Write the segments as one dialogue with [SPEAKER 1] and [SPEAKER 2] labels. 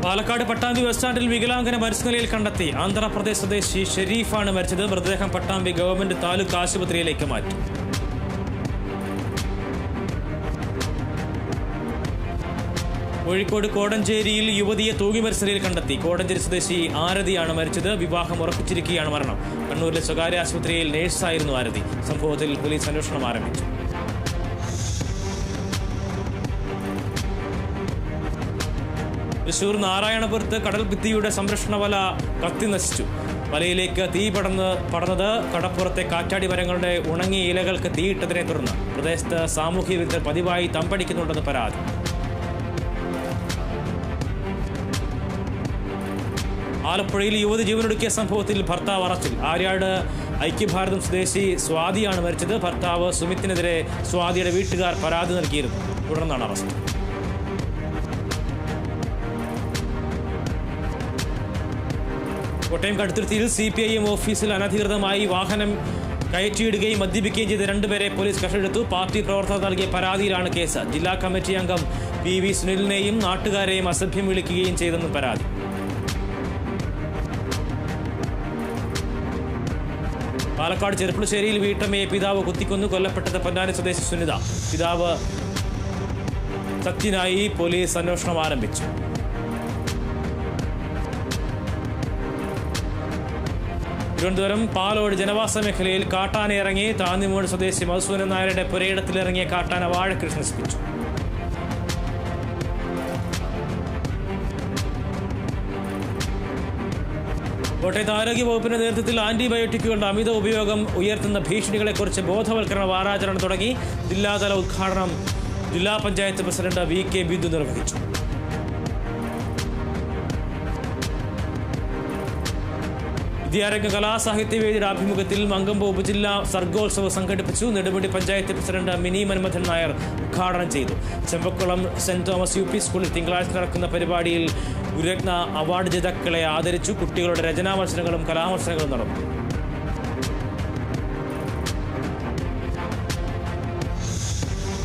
[SPEAKER 1] Palakkad Pattambi bus സ്റ്റാൻഡിൽ വികലാംഗനെ മരിച്ച നിലയിൽ കണ്ടെത്തി. ആന്ധ്രാപ്രദേശ് സ്വദേശി ഷെരീഫാണ് മരിച്ചത്. മൃതദേഹം പട്ടാമ്പി ഗവൺമെന്റ് താലൂക്ക് ആശുപത്രിയിലേക്ക് മാറ്റി. കോഴിക്കോട് കോടഞ്ചേരിയിൽ യുവതിയെ തൂങ്ങി മരിച്ച നിലയിൽ കണ്ടെത്തി. കോടഞ്ചേരി സ്വദേശി ആരതിയാണ് മരിച്ചത്. വിവാഹം ഉറപ്പിച്ചിരിക്കുകയാണ് മരണം. കണ്ണൂരിലെ സ്വകാര്യ ആശുപത്രിയിൽ നേഴ്സായിരുന്നു ആരതി. സംഭവത്തിൽ പോലീസ് അന്വേഷണം ആരംഭിച്ചു. തൃശൂർ നാരായണപുരത്ത് കടൽഭിത്തിയുടെ സംരക്ഷണ വല കത്തി നശിച്ചു. വലയിലേക്ക് തീ പടർന്നത് കടപ്പുറത്തെ കാറ്റാടി മരങ്ങളുടെ ഉണങ്ങിയ ഇലകൾക്ക് തീയിട്ടതിനെ തുടർന്ന്. പ്രദേശത്ത് സാമൂഹ്യ വിരുദ്ധർ പതിവായി തമ്പടിക്കുന്നുണ്ടെന്ന് പരാതി. ആലപ്പുഴയിൽ യുവതി ജീവനൊടുക്കിയ സംഭവത്തിൽ ഭർത്താവ് അറസ്റ്റിൽ. ആര്യാട് ഐക്യഭാരതം സ്വദേശി സ്വാതിയാണ് മരിച്ചത്. ഭർത്താവ് സുമിത്തിനെതിരെ സ്വാതിയുടെ വീട്ടുകാർ പരാതി നൽകിയിരുന്നു. തുടർന്നാണ് അറസ്റ്റ്. കോട്ടയം കടുത്തുരുത്തിയിൽ CPIM ഓഫീസിൽ അനധികൃതമായി വാഹനം കയറ്റിയിടുകയും മദ്യപിക്കുകയും ചെയ്ത രണ്ടുപേരെ പോലീസ് കസ്റ്റഡിയെടുത്തു. പാർട്ടി പ്രവർത്തകർ നൽകിയ പരാതിയിലാണ് കേസ്. ജില്ലാ കമ്മിറ്റി അംഗം PV സുനിലിനെയും നാട്ടുകാരെയും അസഭ്യം വിളിക്കുകയും ചെയ്തെന്നും പരാതി. പാലക്കാട് ചെറുപ്പുളശ്ശേരിയിൽ വീട്ടമ്മയെ പിതാവ് കുത്തിക്കൊന്നു. കൊല്ലപ്പെട്ടത് പൊന്നാനി സ്വദേശി സുനിത. പിതാവ് സത്യനായി പോലീസ് അന്വേഷണം ആരംഭിച്ചു. തിരുവനന്തപുരം പാലോട് ജനവാസ മേഖലയിൽ കാട്ടാന ഇറങ്ങി. താന്നിമൂട് സ്വദേശി മധുസൂദനൻ നായരുടെ പുരയിടത്തിലിറങ്ങിയ കാട്ടാന വാഴകൃഷി നശിപ്പിച്ചു. കോട്ടയത്ത് ആരോഗ്യവകുപ്പിന്റെ നേതൃത്വത്തിൽ ആന്റിബയോട്ടിക്കുകളുടെ അമിത ഉപയോഗം ഉയർത്തുന്ന ഭീഷണികളെക്കുറിച്ച് ബോധവൽക്കരണ വാരാചരണം തുടങ്ങി. ജില്ലാതല ഉദ്ഘാടനം ജില്ലാ പഞ്ചായത്ത് പ്രസിഡന്റ് VK ബിന്ദു നിർവഹിച്ചു. വിദ്യാരംഗ കലാസാഹിത്യവേദിയുടെ ആഭിമുഖ്യത്തിൽ മങ്കമ്പ് ഉപജില്ലാ സർഗോത്സവം സംഘടിപ്പിച്ചു. നെടുമുടി പഞ്ചായത്ത് പ്രസിഡന്റ് മിനി മന്മഥൻ നായർ ഉദ്ഘാടനം ചെയ്തു. ചെമ്പക്കുളം സെന്റ് തോമസ് UP സ്കൂളിൽ തിങ്കളാഴ്ച നടക്കുന്ന പരിപാടിയിൽ ഗുരുരത്ന അവാർഡ് ജേതാക്കളെ ആദരിച്ചു. കുട്ടികളുടെ രചനാ മത്സരങ്ങളും കലാമത്സരങ്ങളും നടന്നു.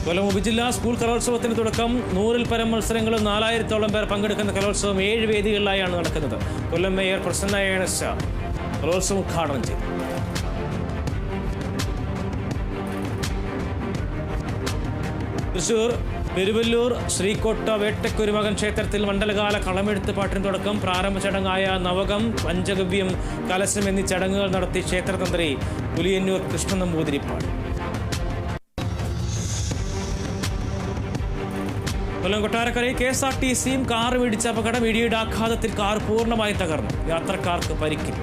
[SPEAKER 1] കൊല്ലം ഉപജില്ലാ സ്കൂൾ കലോത്സവത്തിന് തുടക്കം. 100-ൽ പരം മത്സരങ്ങളും 4000-ഓളം പേർ പങ്കെടുക്കുന്ന കലോത്സവം 7 വേദികളിലായാണ് നടക്കുന്നത്. കൊല്ലം മേയർ പ്രസന്ന ഏണസ്റ്റ കലോത്സവം ഉദ്ഘാടനം ചെയ്തു. തൃശൂർ പെരുവല്ലൂർ ശ്രീകോട്ട വേട്ടക്കുരുമകൻ ക്ഷേത്രത്തിൽ മണ്ഡലകാല കളമെഴുത്ത് പാട്ടിന് തുടക്കം. പ്രാരംഭ ചടങ്ങായ നവകം, പഞ്ചഗവ്യം, കലശം എന്നീ ചടങ്ങുകൾ നടത്തി ക്ഷേത്രതന്ത്രി പുലിയന്നൂർ കൃഷ്ണൻ നമ്പൂതിരിപ്പാട്. കൊല്ലം കൊട്ടാരക്കരയിൽ KSRTCയും കാറും ഇടിച്ച അപകടം. ഇടിയുടെ ആഘാതത്തിൽ കാർ പൂർണ്ണമായി തകർന്നു. യാത്രക്കാർക്ക് പരിക്കില്ല.